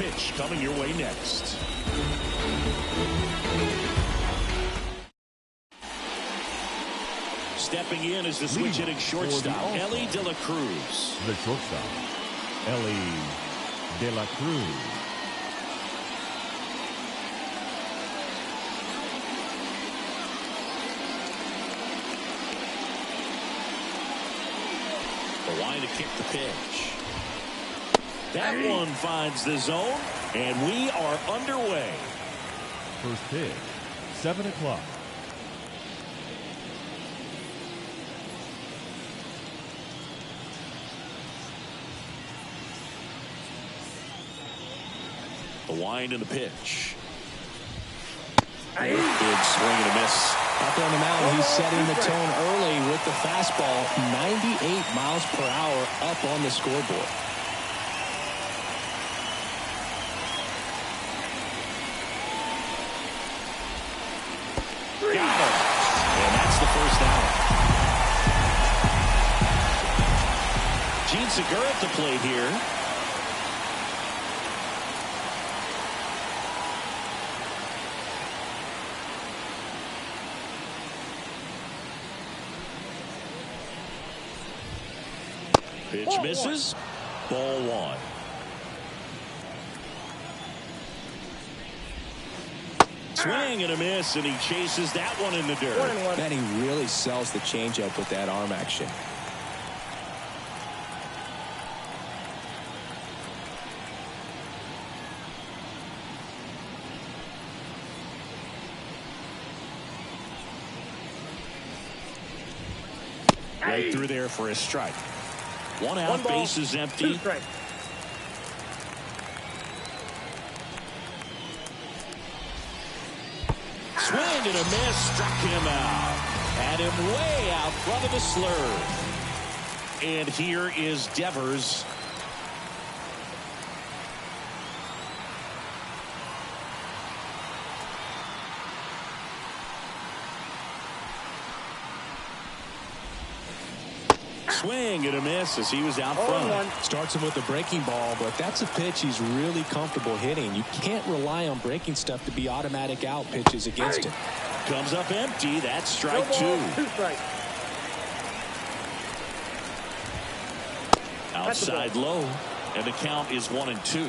pitch coming your way next. Stepping in is the switch hitting shortstop, Ellie De La Cruz. The shortstop, Ellie De La Cruz. The line to kick the pitch. That one finds the zone, and we are underway. First pitch, 7 o'clock. The wind and the pitch. Big swing and a miss. Out there on the mound, he's setting the tone early with the fastball. 98 miles per hour up on the scoreboard. Got him. And that's the first out. Gene Segura at the plate here. Pitch misses. Ball one. Swing and a miss, and he chases that one in the dirt. Man, he really sells the changeup with that arm action. Right through there for a strike. One out, base is empty. Swing and a miss, struck him out. Had him way out front of the slur. And here is Devers. Swing and a miss as he was out front. Starts him with a breaking ball, but that's a pitch he's really comfortable hitting. You can't rely on breaking stuff to be automatic out pitches against him. Comes up empty. That's strike two. Outside low, and the count is 1-2.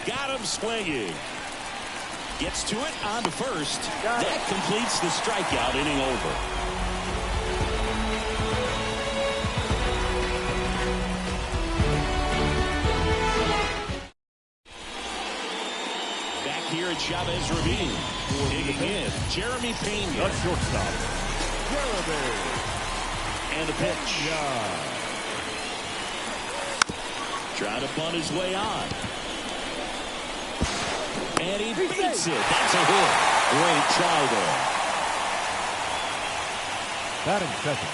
Got him swinging. Gets to it on to first. That completes the strikeout, inning over. Back here at Chavez Ravine. Digging in, Jeremy Pena. The shortstop, Jeremy. And the pitch. Trying to bunt his way on. And he beats it. That's a hit. Great try there. Batting second.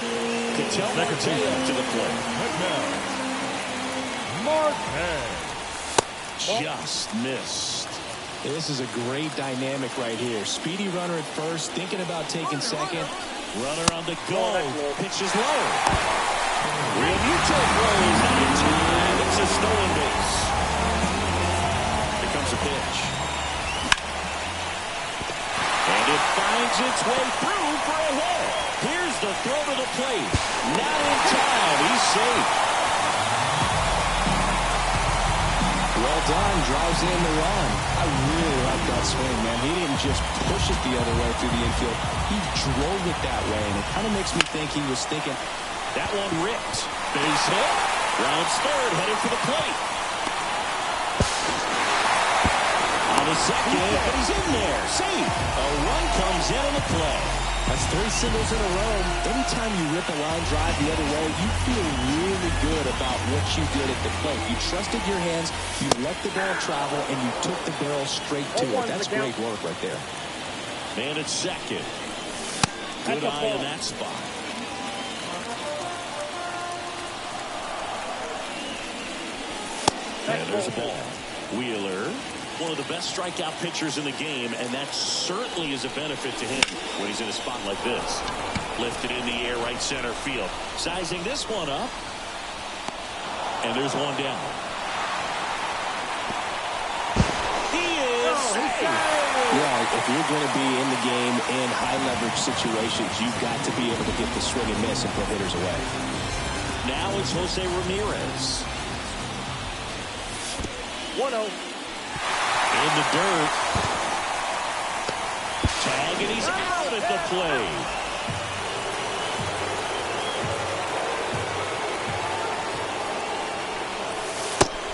Ketel Marte to the plate. Marte. Just missed. This is a great dynamic right here. Speedy runner at first, thinking about taking second. Runner on the go. Pitch is low. Realmuto throws that in time. It's a stolen base. Here comes a pitch. And it finds its way through for a hit. Here's the throw to the plate. Not in time. He's safe. Well done. Drives in the run. I really like that swing, man. He didn't just push it the other way through the infield. He drove it that way, and it kind of makes me think he was thinking. That one ripped. Base hit. Rounds third, headed for the plate. On the second, but he's in there. Safe. A run comes in on the play. That's 3 singles in a row. Anytime you rip a line drive the other way, you feel really good about what you did at the plate. You trusted your hands, you let the ball travel, and you took the barrel straight to it. That's great work right there. Man at second. Good eye in that spot. And there's a ball. Wheeler, one of the best strikeout pitchers in the game, and that certainly is a benefit to him when he's in a spot like this. Lifted in the air, right center field. Sizing this one up. And there's one down. He is safe. Yeah, if you're going to be in the game in high leverage situations, you've got to be able to get the swing and miss and put hitters away. Now it's Jose Ramirez. 1-0. In the dirt. Tag, and he's out at the plate.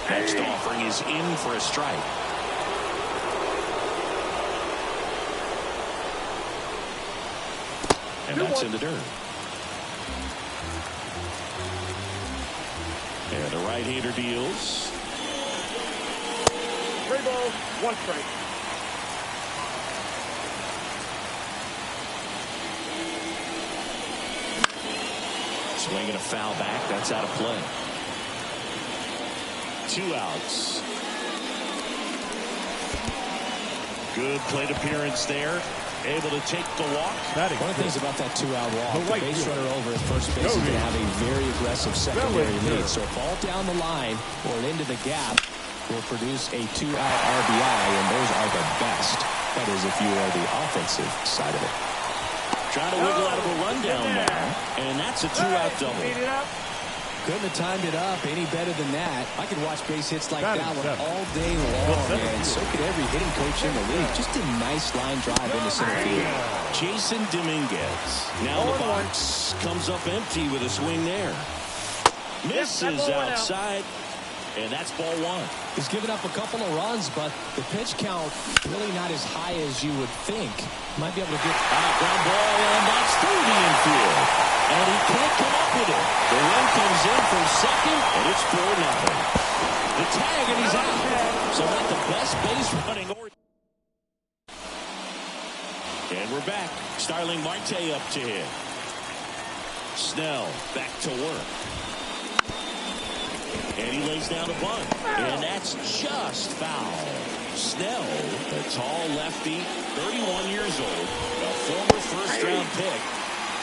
Next offering is in for a strike. And that's in the dirt. And the right-hander deals. 3 balls, 1 strike. Swinging a foul back. That's out of play. 2 outs. Good plate appearance there. Able to take the walk. One of the things about that 2-out walk, the base runner over at first base is going to have a very aggressive secondary lead. So a ball down the line or into the gap will produce a 2-out RBI, and those are the best. That is, if you are the offensive side of it. Trying to wiggle out of a rundown now, and that's a 2-out double. Couldn't have timed it up any better than that. I could watch base hits like that one all day long, and so could every hitting coach in the league. Just a nice line drive into center field. Jason Dominguez. Now the box comes up empty with a swing there. Misses outside, and that's ball 1. He's given up a couple of runs, but the pitch count really not as high as you would think. Might be able to get ground ball, and that's through the infield. And he can't come up with it. The run comes in from second, and it's 4-0. The tag, and he's out. So not the best base running. And we're back. Starling Marte up to hit. Snell back to work. And he lays down a bunt. And that's just foul. Snell, a tall lefty, 31 years old, a former first-round pick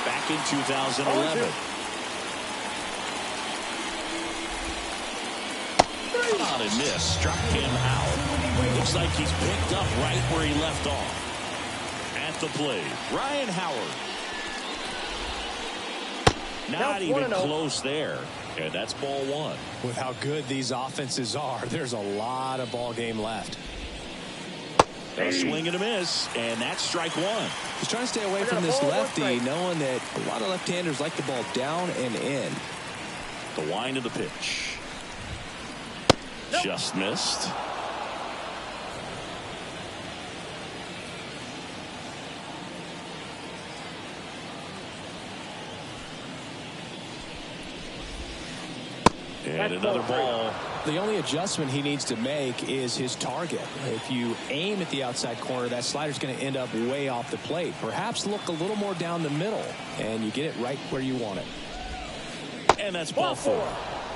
back in 2011. Not a miss. Struck him out. Looks like he's picked up right where he left off. At the plate, Ryan Howard. Not even close there. And that's ball 1. With how good these offenses are, there's a lot of ball game left. A swing and a miss, and that's strike 1. He's trying to stay away from this lefty, knowing that a lot of left-handers like the ball down and in. The wind of the pitch. Just missed. And another ball. The only adjustment he needs to make is his target. If you aim at the outside corner, that slider's going to end up way off the plate. Perhaps look a little more down the middle, and you get it right where you want it. And that's ball 4.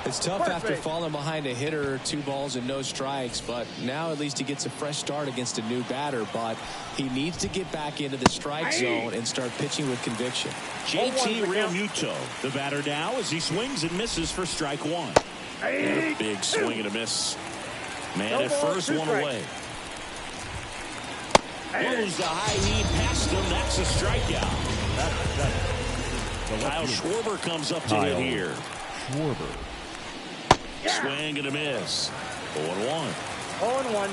It's tough after falling behind a hitter, 2 balls and no strikes, but now at least he gets a fresh start against a new batter, but he needs to get back into the strike zone and start pitching with conviction. JT Realmuto, the batter now as he swings and misses for strike 1. And a big swing and a miss. Man at first, 1 away. Blows the high heat past him. That's a strikeout. Kyle Schwarber comes up to hit here. Schwarber. Swing and a miss. 0-1. 0-1.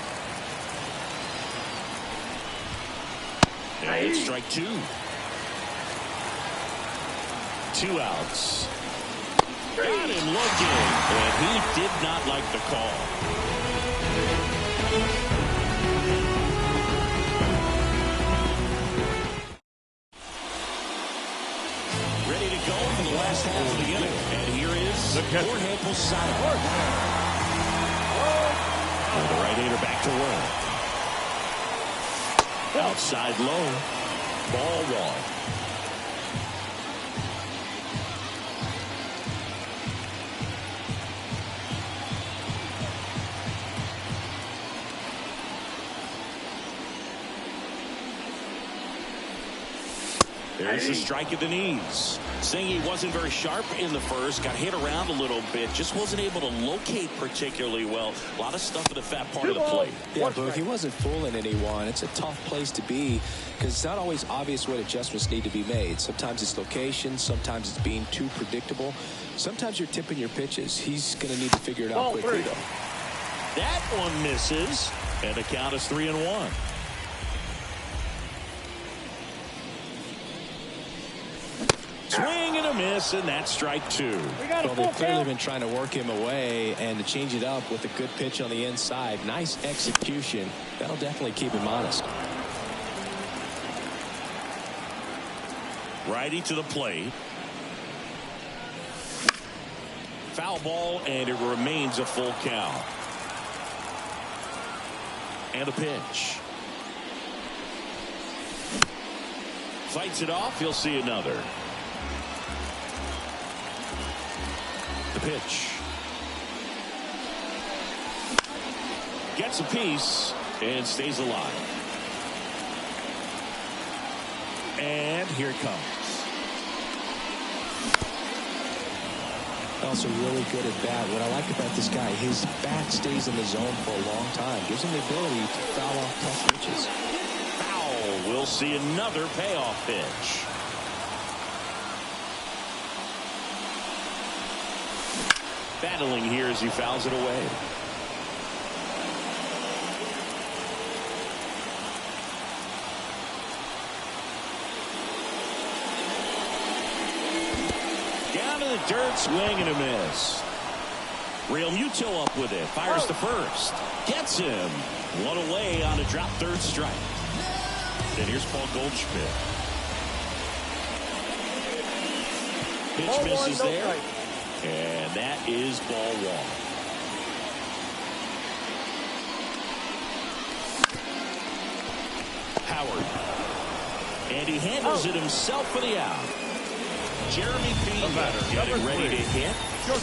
And it's strike 2. 2 outs. Got him looking, and he did not like the call. Ready to go for the last half of the inning. And here is Jorge Posada. And the right-hander back to work. Outside low. Ball 1. There's a strike at the knees. Saying he wasn't very sharp in the first, got hit around a little bit, just wasn't able to locate particularly well. A lot of stuff in the fat part of the plate. Yeah, Boog, he wasn't fooling anyone. It's a tough place to be because it's not always obvious what adjustments need to be made. Sometimes it's location, sometimes it's being too predictable. Sometimes you're tipping your pitches. He's going to need to figure it out quickly, though. That one misses, and the count is 3-1. Swing and a miss, and that's strike two. Well, they've clearly been trying to work him away, and to change it up with a good pitch on the inside. Nice execution. That'll definitely keep him honest. Righty to the plate. Foul ball, and it remains a full count. And a pitch. Fights it off. He'll see another. The pitch. Gets a piece and stays alive. And here it comes. Also really good at bat. What I like about this guy, his bat stays in the zone for a long time. Gives him the ability to foul off tough pitches. Foul. We'll see another payoff pitch. Battling here as he fouls it away. Down to the dirt, swing and a miss. Real Muto up with it. Fires to first. Gets him. One away on a drop third strike. And here's Paul Goldschmidt. Pitch misses there. And that is ball one. Howard. And he handles it himself for the out. Jeremy Pena getting ready to hit. You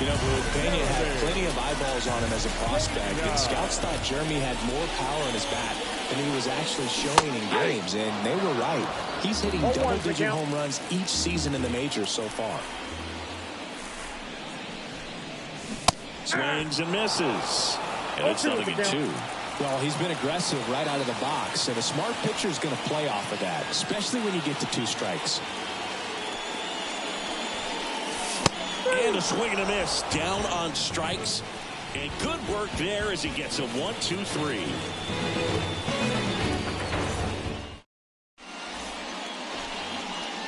know, Pena had plenty of eyeballs on him as a prospect, and scouts thought Jeremy had more power in his bat than he was actually showing in games, and they were right. He's hitting double-digit home runs each season in the majors so far. Swings and misses. And it's 0-2. Well, he's been aggressive right out of the box, and a smart pitcher is going to play off of that, especially when you get to 2 strikes. And a swing and a miss. Down on strikes. And good work there as he gets a 1-2-3.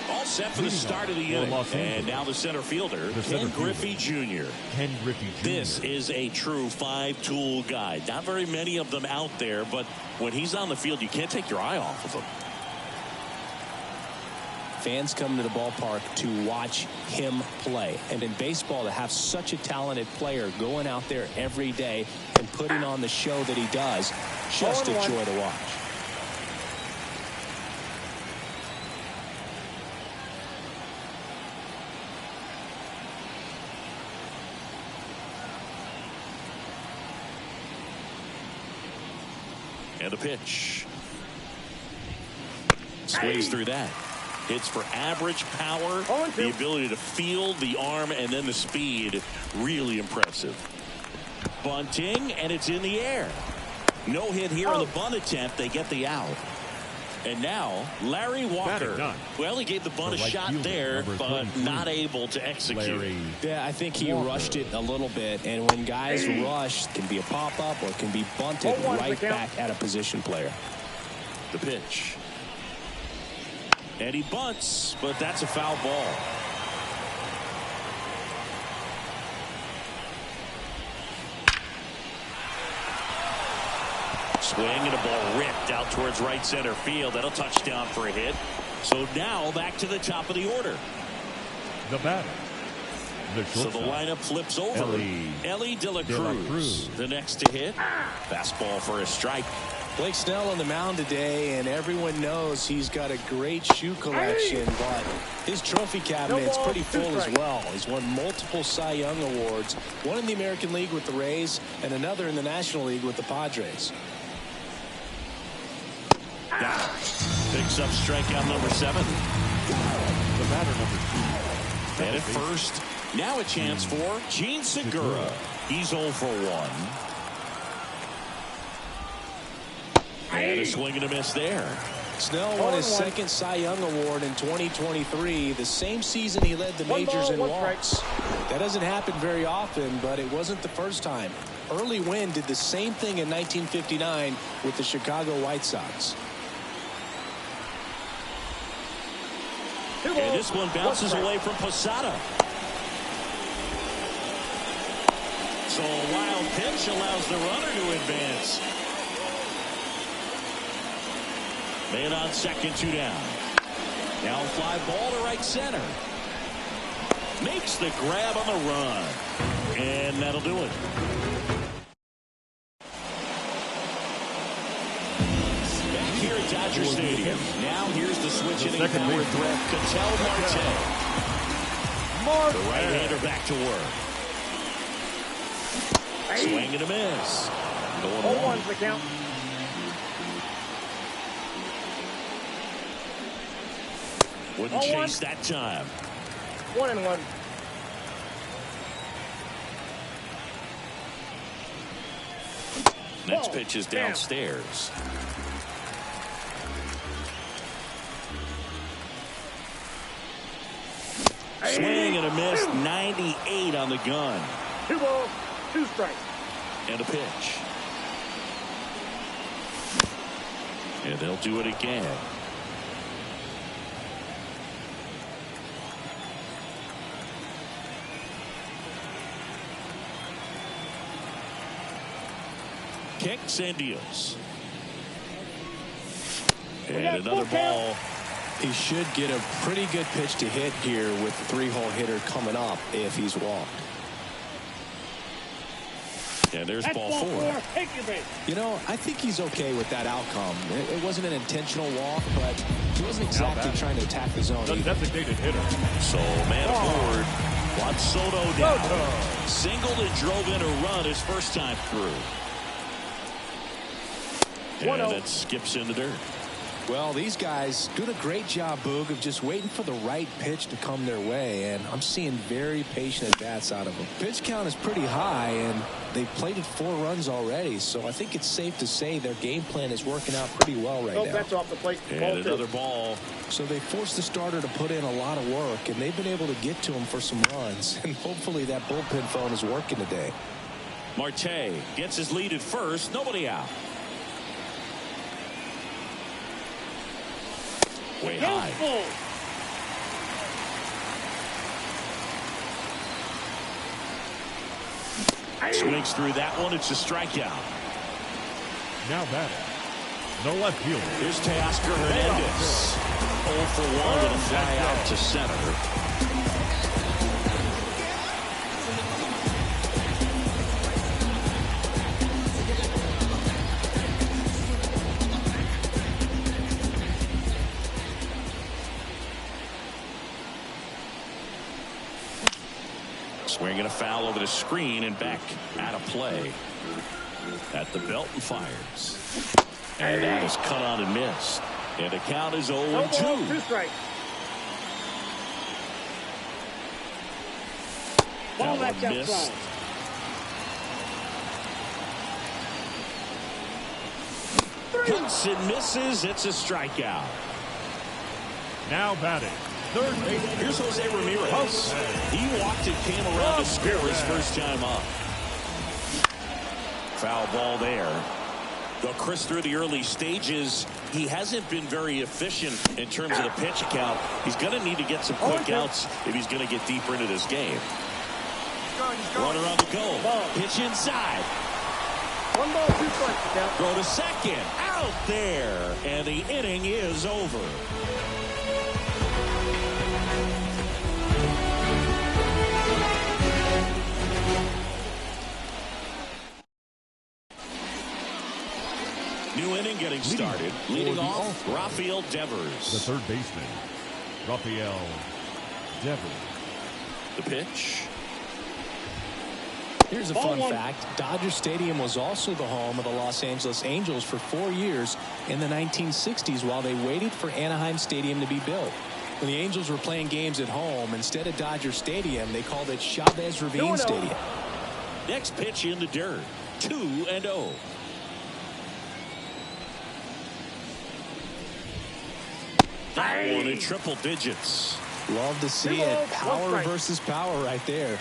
All set for the start of the inning. And now the center fielder, Ken Griffey Jr. This is a true 5-tool guy. Not very many of them out there, but when he's on the field, you can't take your eye off of him. Fans come to the ballpark to watch him play. And in baseball, to have such a talented player going out there every day and putting on the show that he does, just a joy to watch. And a pitch. Swings through that. Hits for average power, the ability to field, the arm, and then the speed. Really impressive. Bunting, and it's in the air. No hit here on the bunt attempt. They get the out. And now, Larry Walker. Well, he gave the bunt a shot there, but not able to execute. Yeah, I think he rushed it a little bit. And when guys rush, it can be a pop-up or it can be bunted right back at a position player. The pitch. And he bunts, but that's a foul ball. Swing and a ball ripped out towards right center field. That'll touch down for a hit. So now back to the top of the order. The batter. So the lineup flips over. Ellie De La Cruz, the next to hit. Fastball for a strike. Blake Snell on the mound today, and everyone knows he's got a great shoe collection, but his trophy cabinet's pretty full as well. He's won multiple Cy Young awards, one in the American League with the Rays and another in the National League with the Padres. Down. The Picks up strikeout number 7. The batter number 2. And at first, now a chance for Gene Segura. He's 0 for 1. And a swing and a miss there. Snell won his second Cy Young Award in 2023, the same season he led the majors in walks. That doesn't happen very often, but it wasn't the first time. Early Wynn did the same thing in 1959 with the Chicago White Sox. And this one bounces away from Posada. So a wild pitch allows the runner to advance. Man on second, 2 down. Now a fly ball to right center. Makes the grab on the run. And that'll do it. Back here at Dodger Stadium. Now here's the switch inning power threat, Ketel Marte. The right-hander back to work. Swing and a miss. Going 0-1's the count. Wouldn't chase that time. 1-1. Next pitch is downstairs. Swing and a miss. 98 on the gun. 2 balls, 2 strikes. And a pitch. And they'll do it again. Kicks and deals. And another ball. He should get a pretty good pitch to hit here with the 3-hole hitter coming up if he's walked. And there's ball 4. Take your base. You know, I think he's okay with that outcome. It wasn't an intentional walk, but he wasn't exactly trying to attack the zone either. Designated hitter. So man aboard. Juan Soto down. Singled and drove in a run his first time through. And that skips in the dirt. Well, these guys doing a great job, Boog, of just waiting for the right pitch to come their way, and I'm seeing very patient at-bats out of them. Pitch count is pretty high, and they've plated 4 runs already, so I think it's safe to say their game plan is working out pretty well right now. That's off the plate. And another ball. So they forced the starter to put in a lot of work, and they've been able to get to him for some runs, and hopefully that bullpen phone is working today. Marte gets his lead at first. Nobody out. Way high. Swings through that one. It's a strikeout. Now batting. The left fielder. Here's Teoscar Hernandez. 0 for 1 with a fly out to center. Swinging a foul over the screen and back out of play. At the belt and fires. And that is cut on and missed. And the count is 0-2. 2 strikes. That one missed. Hits and misses. It's a strikeout. Now batting. Third base. Here's Jose Ramirez. He walked and came around to score his first time up. Foul ball there. Though Chris, through the early stages, he hasn't been very efficient in terms of the pitch count. He's going to need to get some quick outs if he's going to get deeper into this game. Runner on the go. Pitch inside. 1 ball, 2 strikes. Throw to second. Out there. And the inning is over. New inning getting started. Leading off, Rafael Devers. The third baseman, Rafael Devers. The pitch. Here's a Ball fun one. fact. Dodger Stadium was also the home of the Los Angeles Angels for 4 years in the 1960s while they waited for Anaheim Stadium to be built. When the Angels were playing games at home, instead of Dodger Stadium, they called it Chavez Ravine 2-0. Stadium. Next pitch in the dirt. 2-0. That one in triple digits. Love to see Vivo, it. Power strike. versus power right there.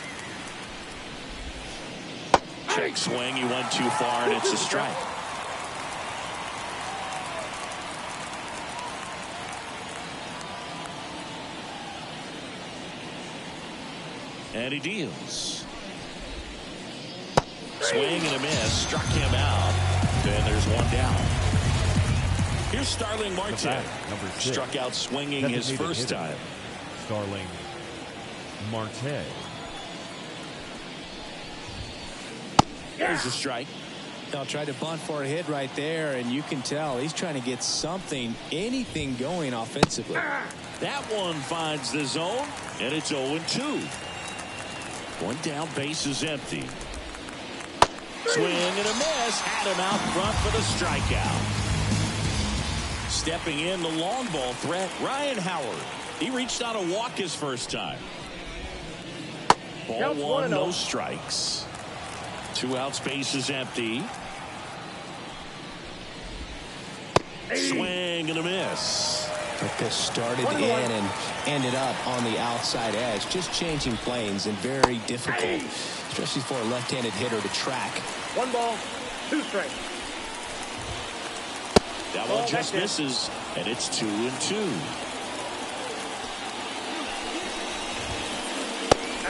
Check swing. He went too far, and it's a strike. And he deals. Swing and a miss. Struck him out. Then there's one down. Here's Starling Marte. Number 6. Struck out swinging his Designated first hitter. time. Starling Marte. There's a strike. They'll try to bunt for a hit right there, and you can tell he's trying to get something, anything going offensively. That one finds the zone, and it's 0-2. One down, base is empty. Swing and a miss. Had him out front for the strikeout. Stepping in, the long ball threat, Ryan Howard. He reached on a walk his first time. Ball Counts 1, 1-0. no strikes. 2 outs, base is empty. Swing and a miss. But this started 1-1. in and ended up on the outside edge, just changing planes and very difficult, especially for a left-handed hitter to track. 1 ball, 2 strikes. That one Ball just back in. misses, and it's 2-2.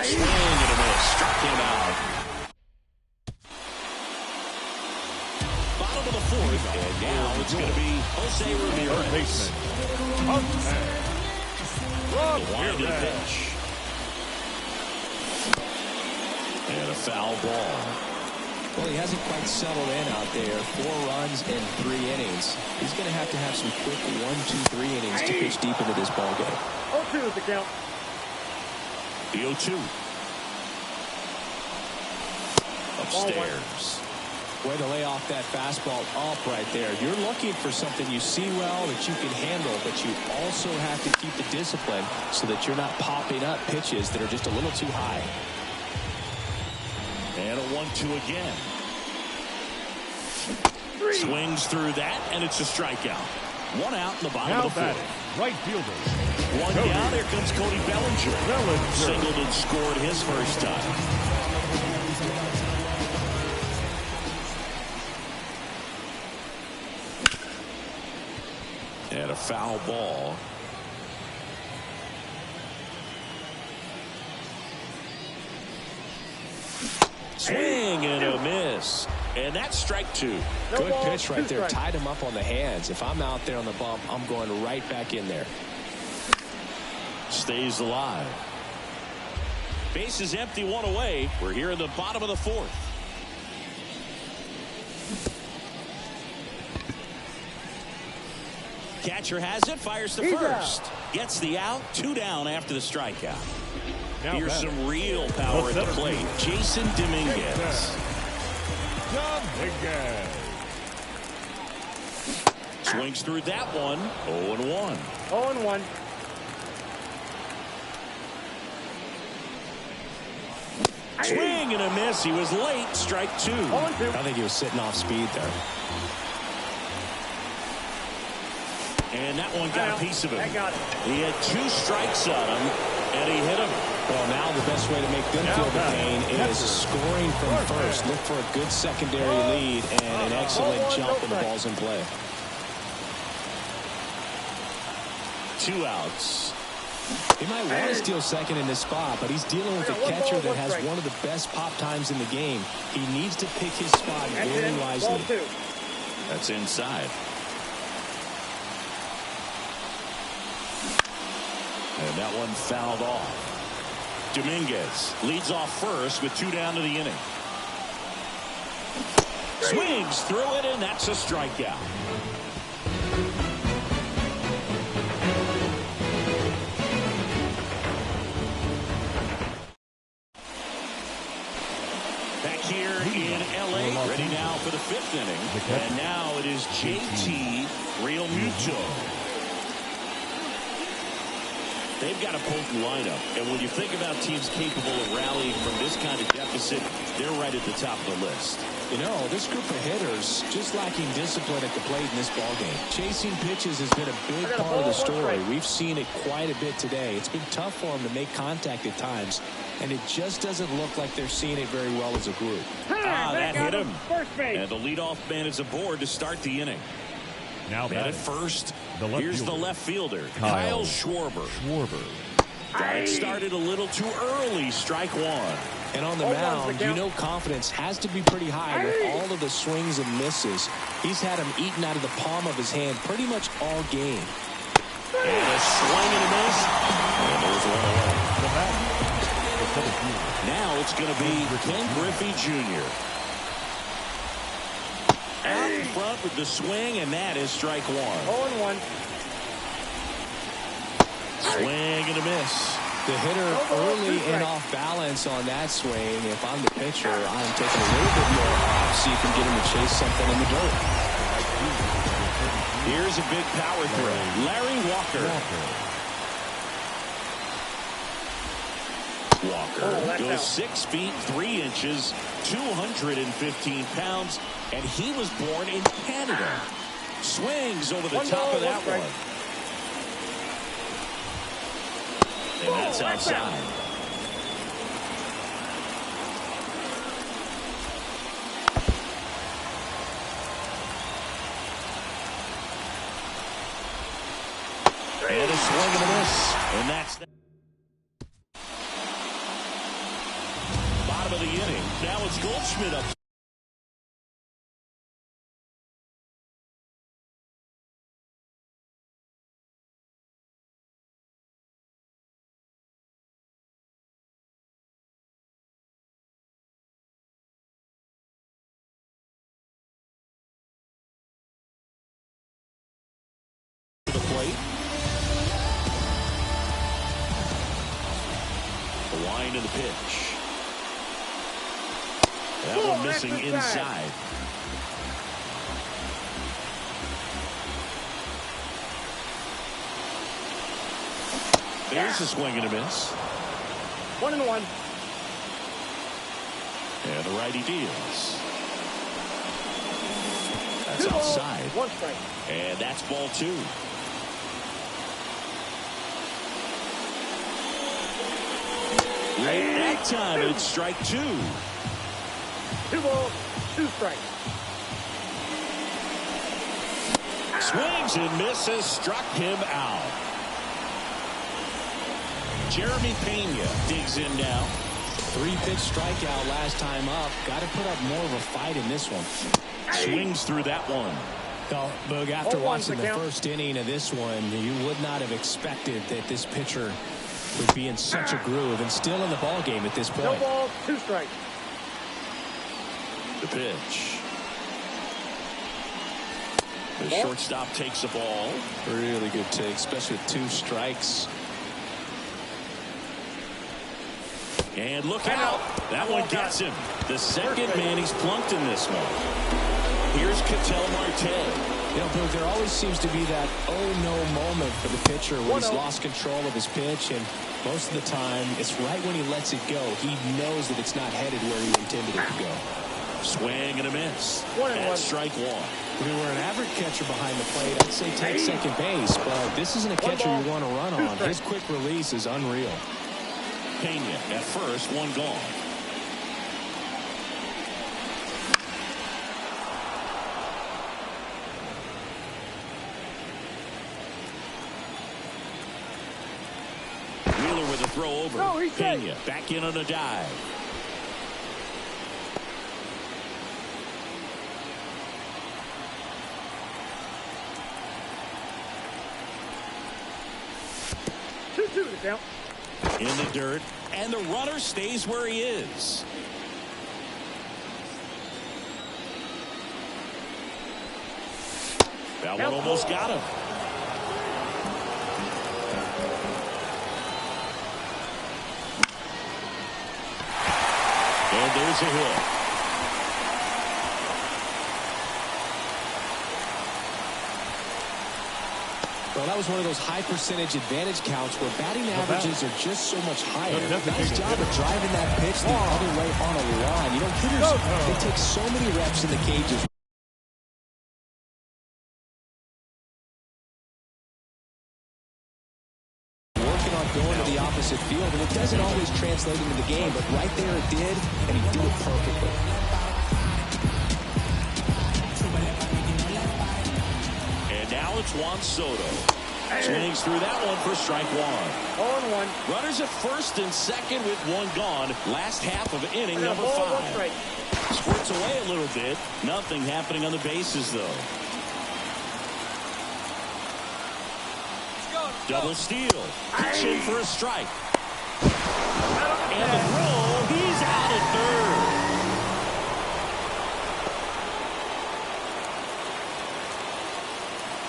Swing and a miss. Struck him out. Bottom of the 4th, and now it's going to be Jose Third Ramirez. baseman. Jose The line to the Ramirez. pitch. And a foul ball. Well, he hasn't quite settled in out there. 4 runs in 3 innings. He's going to have some quick 1, 2, 3 innings to pitch deep into this ball game. 0-2 is the count. The 0-2. Upstairs. Way to lay off that fastball up right there. You're looking for something you see well that you can handle, but you also have to keep the discipline so that you're not popping up pitches that are just a little too high. And a 1-2 again. Swings through that, and it's a strikeout. 1 out in the bottom Now of the 4th. batting, right fielder. 1 Cody down. Here comes Cody Bellinger. Bellinger. Singled and scored his first time. And a foul ball. Swing and a miss. And that's strike 2. No Good ball, pitch right 2 there. strikes. Tied him up on the hands. If I'm out there on the bump, I'm going right back in there. Stays alive. Base is empty, 1 away. We're here in the bottom of the 4th. Catcher has it, fires to He's first. Gets the out, 2 down after the strikeout. Now Here's batting, some real power at the plate. Jason Dominguez. Dominguez. Swings through that one. 0-1. 0-1. Swing and a miss. He was late. Strike 2. 0-2. I think he was sitting off speed there. And that one got a piece of him. I got it. He had 2 strikes on him, and he hit him. Well, now the best way to make them Now feel the batting, pain is scoring from first. Look for a good secondary lead and an excellent jump when the ball's in play. 2 outs. He might want to steal second in this spot, but he's dealing with a catcher that has one of the best pop times in the game. He needs to pick his spot very Ball wisely. 2. That's inside. And that one fouled off. Dominguez leads off first with 2 down to the inning. Swings through it, and that's a strikeout. Back here in L.A., ready now for the 5th inning. And now it is JT Realmuto. They've got a potent lineup, and when you think about teams capable of rallying from this kind of deficit, they're right at the top of the list. You know, this group of hitters just lacking discipline at the plate in this ballgame. Chasing pitches has been a big part of the story. We've seen it quite a bit today. It's been tough for them to make contact at times, and it just doesn't look like they're seeing it very well as a group. That hit him. And the leadoff man is aboard to start the inning. Now at first, here's the left fielder, Kyle Schwarber. Got it started a little too early, strike one. And on the mound, you know confidence has to be pretty high with all of the swings and misses. He's had them eaten out of the palm of his hand pretty much all game. And a swing and a miss. And there's one away. Now it's going to be Ken Griffey Jr. Out in front with the swing, and that is strike one. 0-1. Swing and a miss. The hitter early and off balance on that swing. If I'm the pitcher, I'm taking a little bit more off, see if you can get him to chase something in the dirt. Here's a big power throw. Larry Walker. Goes 6 feet 3 inches, 215 pounds, and he was born in Canada. Swings over the top of that one. And that's outside. And a swing and a miss. And that's the bottom of the inning. Now it's Goldschmidt up. The wind of the pitch. That one missing inside. There's a swing and a miss. 1-1. And the righty deals. That's 2 balls, outside. 1 strike. And that's ball 2. Late that time, it's strike 2. 2 balls, 2 strikes. Swings and misses, struck him out. Jeremy Pena digs in now. 3-pitch strikeout last time up. Got to put up more of a fight in this one. Swings through that one. Well, Boog, after watching the first inning of this one, you would not have expected that this pitcher would be in such a groove and still in the ball game at this point. 2 balls, 2 strikes. The pitch. The shortstop takes the ball. Really good take, especially with 2 strikes. And look out. That one gets him. The second man he's plunked in this one. Here's Ketel Marte. You know, Bill, there always seems to be that oh-no moment for the pitcher when he's lost control of his pitch, and most of the time, it's right when he lets it go. He knows that it's not headed where he intended it to go. Swing and a miss. That's strike 1. If we were an average catcher behind the plate, I'd say take second base, but this isn't a catcher you want to run on. His quick release is unreal. Pena at first, 1 gone. Wheeler with a throw over. Pena back in on a dive. In the dirt, and the runner stays where he is. That one almost got him. And there's a hit. Well, that was one of those high percentage advantage counts where batting averages are just so much higher. Nice job of driving that pitch the other way on a line. You know, hitters, they take so many reps in the cages. Working on going to the opposite field, and it doesn't always translate into the game, but right there it did, and he did it perfectly. And now it's Juan Soto. Swings through that one for strike one. 0-1. Runners at first and second with one gone. Last half of inning number 5. Squirts away a little bit. Nothing happening on the bases, though. Double steal. Pitch in for a strike. And the throw. He's out at third.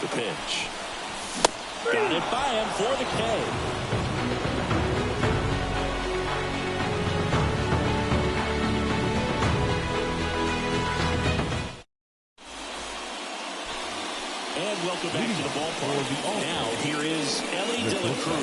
The pitch. Got it by him for the K. And welcome back to the ballpark. Now here is Ellie De La Cruz.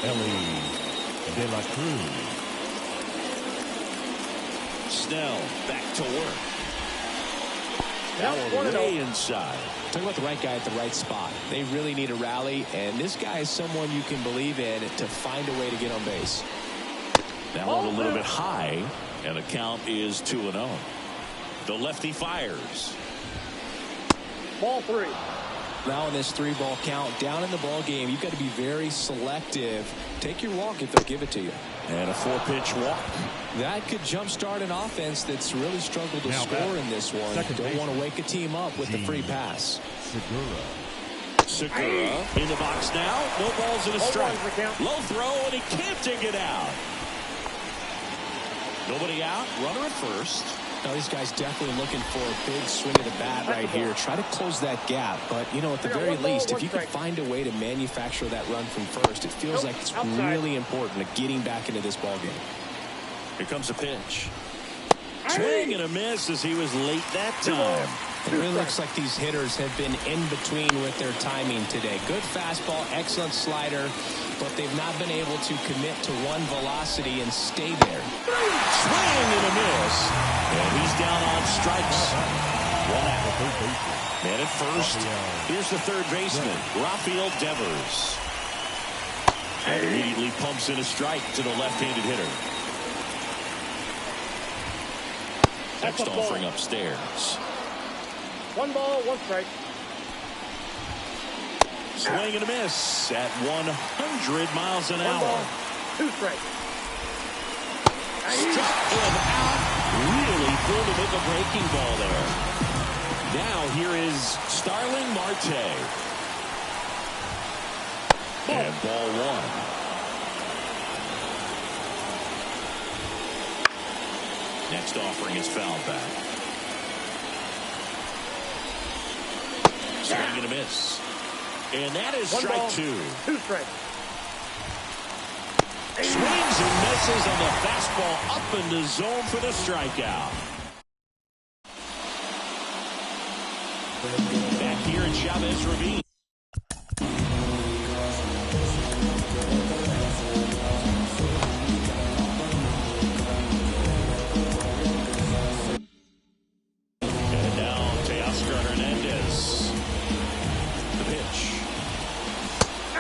Ellie De La Cruz. Snell back to work. That one way inside. Talk about the right guy at the right spot. They really need a rally, and this guy is someone you can believe in to find a way to get on base. That one a little bit high, and the count is 2-0. The lefty fires. Ball 3. Now in this 3-ball count, down in the ball game, you've got to be very selective. Take your walk if they'll give it to you. And a 4-pitch walk. That could jumpstart an offense that's really struggled to score in this one. Don't want to wake a team up with the free pass. Segura in the box now. No balls in a strike. Low throw, and he can't dig it out. Nobody out. Runner at first. Now, these guys definitely looking for a big swing of the bat right here. Try to close that gap. But, you know, at the very least, if you can find a way to manufacture that run from first, it feels like it's really important to getting back into this ball game. Here comes a pitch. Swing and a miss as he was late that time. It really looks like these hitters have been in between with their timing today. Good fastball, excellent slider. but they've not been able to commit to one velocity and stay there. Swing and a miss. And he's down on strikes. One out. Man at first. Here's the third baseman, Rafael Devers. And immediately pumps in a strike to the left-handed hitter. Next offering upstairs. 1 ball, 1 strike. Swing and a miss at 100 miles an 1 hour. ball, 2 strikes. Struck him out. Really pulled him with the breaking ball there. Now here is Starling Marte. And ball 1. Next offering is foul back. Swing and a miss. And that is 1 strike ball, 2. 2 strikes. Swings and misses on the fastball up in the zone for the strikeout. Back here in Chavez Ravine. And now Teoscar Hernandez. The pitch.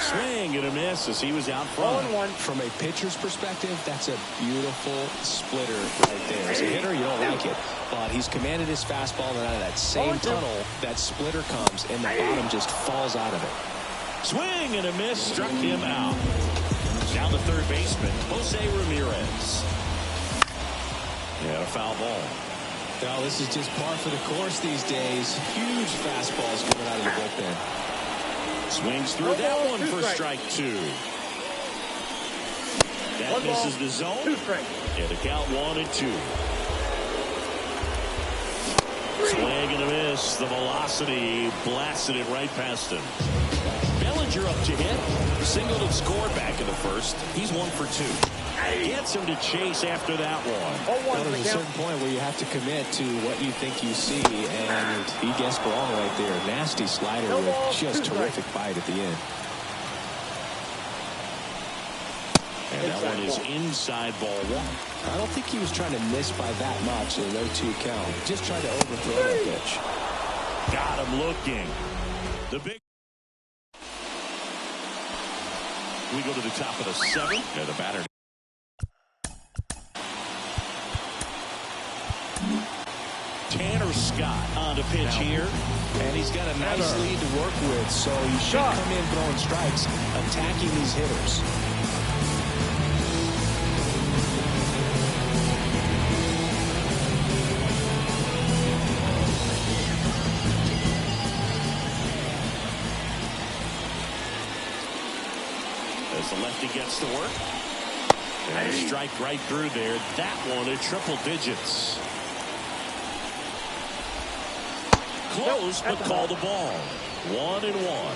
Swing and a miss as he was out front. 0-1. From a pitcher's perspective, that's a beautiful splitter right there. As a hitter, you don't like it, but he's commanded his fastball, and out of that same tunnel, that splitter comes, and the bottom just falls out of it. Swing and a miss, struck him out. Now the third baseman, Jose Ramirez. And a foul ball. Well, this is just par for the course these days. Huge fastballs coming out of the bullpen. Swings through that one for strike 2. That misses the zone. 2 strikes. And the count 1-2. Swing and a miss. The velocity blasted it right past him. Bellinger up to hit. Singled and scored back in the first. He's 1 for 2. Gets him to chase after that one. Well, there's a certain point where you have to commit to what you think you see, and he guessed wrong right there. Nasty slider with just terrific bite at the end. And that one is inside ball 1. I don't think he was trying to miss by that much in a 0-2 count. Just tried to overthrow that pitch. Got him looking. The big. We go to the top of the 7th. And the batter. Tanner Scott on the pitch here. And he's got a nice lead to work with, so he should come in throwing strikes, attacking these hitters. As the lefty gets to work. And a strike right through there. That one at triple digits. Close, but call the ball. 1-1.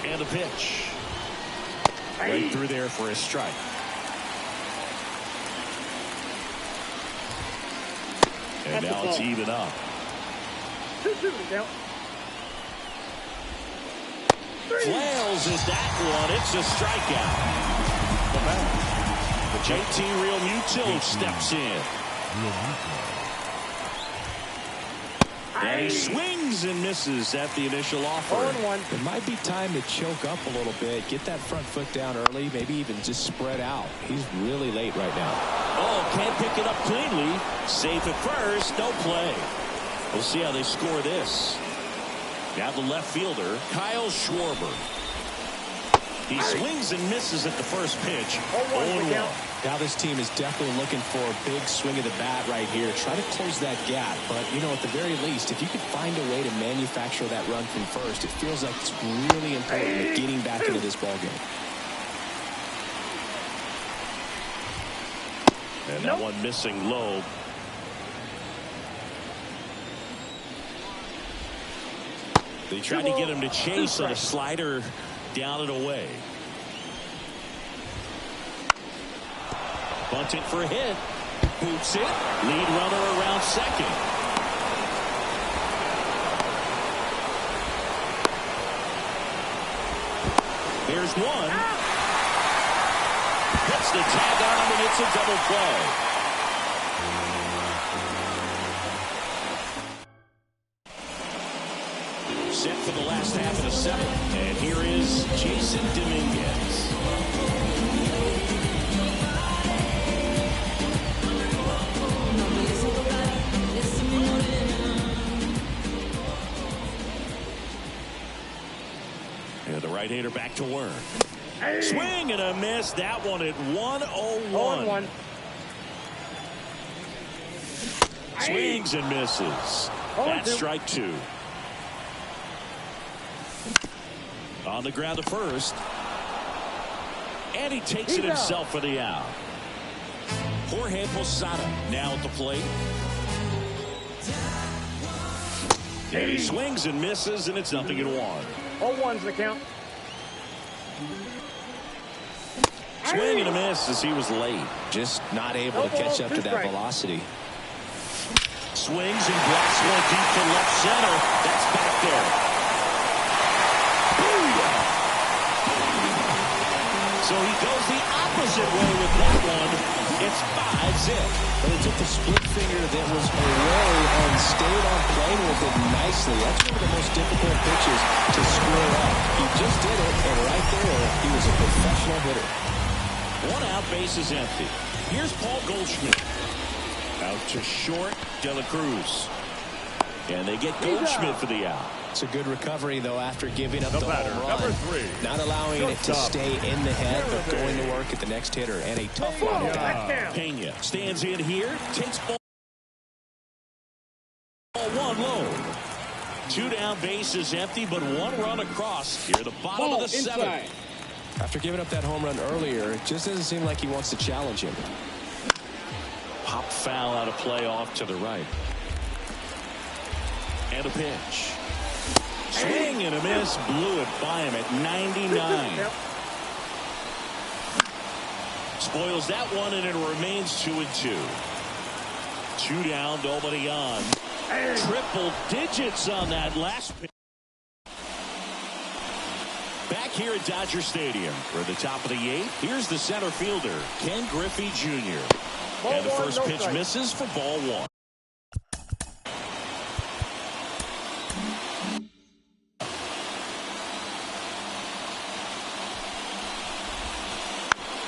And a pitch. Right through there for a strike. And now it's even up. 2-2 count. Flails is that one. It's a strikeout. The JT Realmuto steps in. And he swings and misses at the initial offer. 0-1. It might be time to choke up a little bit, get that front foot down early, maybe even just spread out. He's really late right now. Oh, can't pick it up cleanly. Safe at first, no play. We'll see how they score this. Now the left fielder, Kyle Schwarber. He swings and misses at the first pitch. 0-1. Now this team is definitely looking for a big swing of the bat right here. Try to close that gap. But, you know, at the very least, if you could find a way to manufacture that run from first, it feels like it's really important getting back into this ballgame. And that one missing low. They tried to get him to chase on a slider down and away. Bunting for a hit. Boots it. Lead runner around second. There's one. puts the tag on him, and it's a double play. Set for the last half of the seventh. And here is Jason Dominguez. And the right-hander back to work. Hey. Swing and a miss. That one at 101. 1-1. Swings and misses. That's strike two. On the ground to first. And he takes it himself for the out. Jorge Posada now at the plate. And he swings and misses, and it's 0-1. 0-1's the count. Swing and a miss as he was late. Just not able to catch up to that velocity. Swings and blocks one deep to left center. That's back there. Booyah! So he goes the opposite way with that one. It's 5-zip. But he took the split finger that was away and stayed on plane with it nicely. That's one of the most difficult pitches to square up. He just did it, and right there, he was a professional hitter. One out, base is empty. Here's Paul Goldschmidt. Out to short, De La Cruz. And they get Goldschmidt for the out. It's a good recovery, though, after giving up the batter, home run. number 3. Not allowing it to stay in the head, but going to work at the next hitter. And a tough one at that. Pena stands in here, takes ball one low. 2 down, base is empty, but 1 run across here at the bottom of the 7th. After giving up that home run earlier, it just doesn't seem like he wants to challenge him. Pop foul out of play off to the right. And a pitch. Swing and a miss. Blew it by him at 99. Spoils that one, and it remains 2-2. 2 down, nobody on. Triple digits on that last pitch. Back here at Dodger Stadium for the top of the 8th. Here's the center fielder, Ken Griffey Jr. And the first pitch misses for ball 1.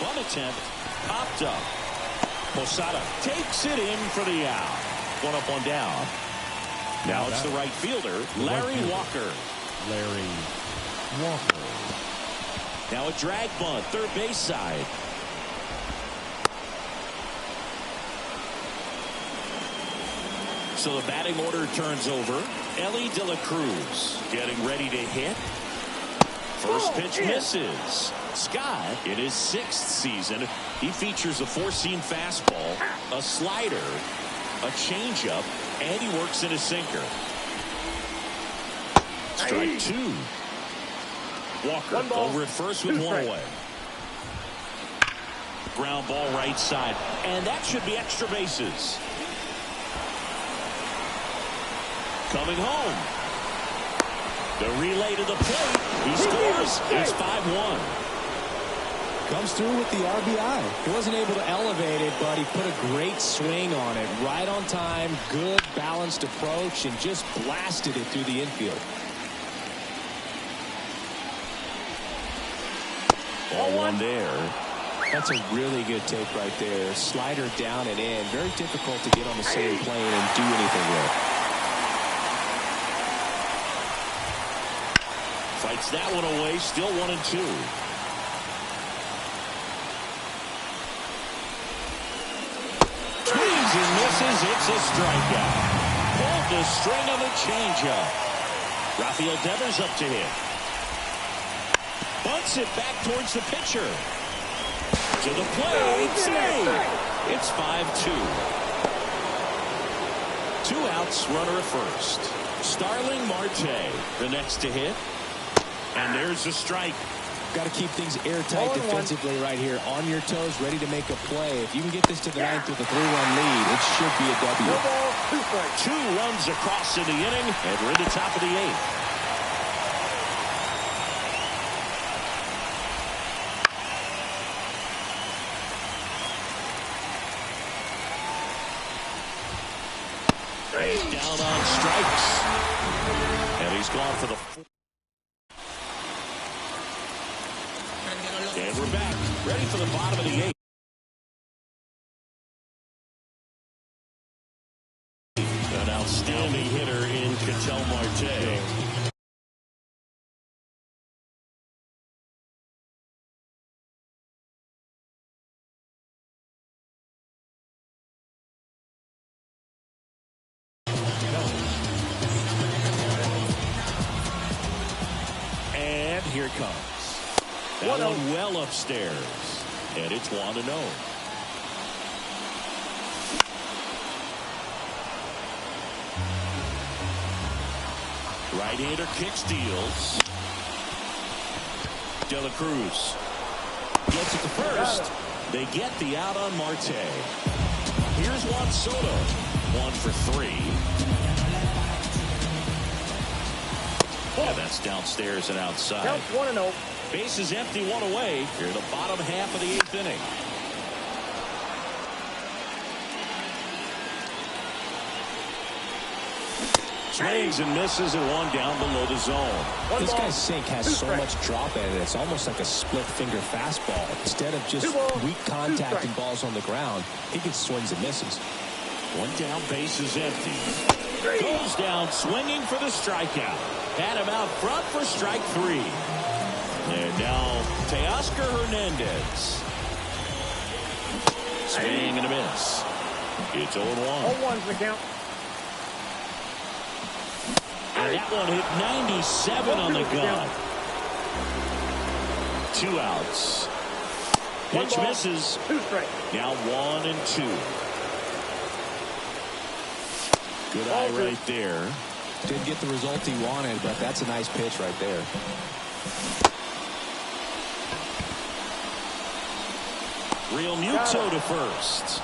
One attempt, popped up. Posada takes it in for the out. 1 up, 1 down. Now it's the right fielder, Larry Walker. Larry Walker. Now a drag bunt, third base side. So the batting order turns over. Ellie De La Cruz getting ready to hit. First pitch misses. Scott, in his 6th season, he features a 4-seam fastball, a slider, a changeup, and he works in a sinker. Strike 2. Walker over at first with 1 away. Ground ball right side, and that should be extra bases. Coming home. The relay to the plate. He scores. It's 5-1. Comes through with the RBI. He wasn't able to elevate it, but he put a great swing on it. Right on time, good balanced approach, and just blasted it through the infield. Ball 1 there. That's a really good take right there. Slider down and in. Very difficult to get on the same plane and do anything with. Fights that one away. Still 1-2. Swings and misses. It's a strikeout. Pulled the string on the changeup. Rafael Devers up to hit. Bunts it back towards the pitcher. To the plate. Save. It's 5-2. 2 outs, runner at first. Starling Marte, the next to hit. And there's a strike. Got to keep things airtight defensively right here. On your toes, ready to make a play. If you can get this to the 9th with a 3-run lead, it should be a W. 2 runs across in the inning, and we're in the top of the 8th. He's down on strikes. And he's gone for the fourth. And we're back, ready for the bottom of the eighth. An outstanding hitter in Ketel Marte. And here it comes. That one well upstairs. And it's 1-0. Right-hander kick steals. De La Cruz gets it to first. They get the out on Marte. Here's Juan Soto. 1 for 3. Yeah, that's downstairs and outside. Count 1-0. Base is empty, 1 away. Here in the bottom half of the 8th inning. Swings and misses and 1 down below the zone. This guy's sink has so much drop in it. It's almost like a split finger fastball. Instead of just weak contact and balls on the ground, he gets swings and misses. 1 down, base is empty. Goes down swinging for the strikeout. Had him out front for strike 3. And now Teoscar Hernandez. Swing and a miss. It's 0-1. 0-1's the count. And that one hit 97 on the gun. 2 outs. Pitch misses. 2 strikes. Now 1-2. Good eye right there. Didn't get the result he wanted, but that's a nice pitch right there. Real Muto to first.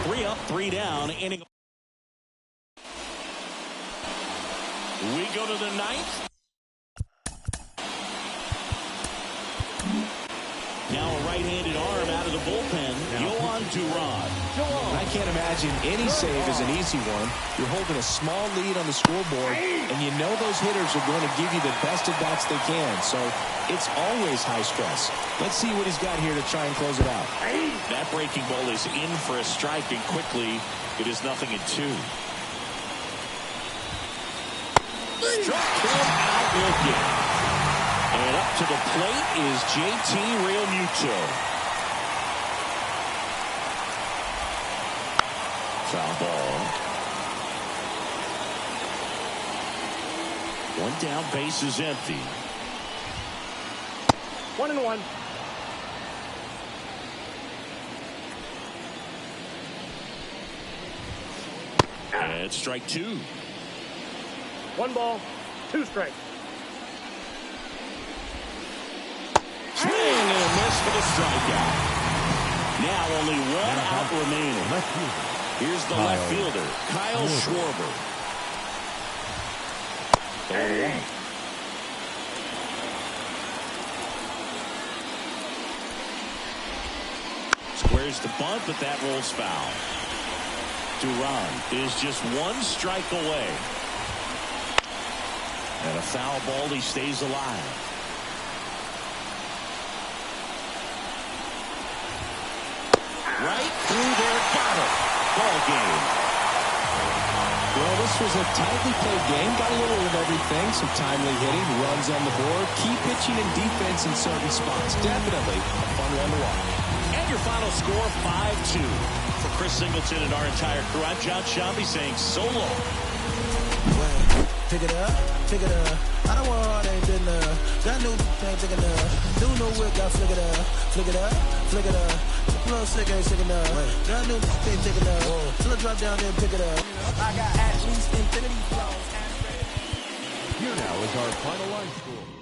3 up, 3 down. Inning. We go to the 9th. Now a right-handed arm out of the bullpen. Yohan Duran. I can't imagine any save is an easy one. You're holding a small lead on the scoreboard, and you know those hitters are going to give you the best at-bats they can. So it's always high stress. Let's see what he's got here to try and close it out. That breaking ball is in for a strike, and quickly it is 0-2. Struck him out looking. And up to the plate is JT Realmuto. Foul ball. 1 down, base is empty. 1-1. And strike 2. 1 ball, 2 strikes. Swing and a miss for the strikeout. Now only 1 out remaining. Here's the left fielder, Kyle Schwarber. 0-1. Squares the bunt, but that rolls foul. Duran is just 1 strike away. And a foul ball, he stays alive. Right through there, got it. Ball game. Well, this was a tightly played game. Got a little of everything. Some timely hitting, runs on the board, key pitching and defense in certain spots. Definitely a fun one to watch. And your final score, 5-2. For Chris Singleton and our entire crew, I'm John Shambi saying so long. Pick it up, pick it up. I don't want hard, ain't good enough. Got new, ain't thick enough. New no whip, got flick it up, flick it up, flick it up. Little sick, ain't sick enough. Got new, ain't thick enough. Till I drop down there and pick it up. I got at least infinity flows. Here now is our final line score.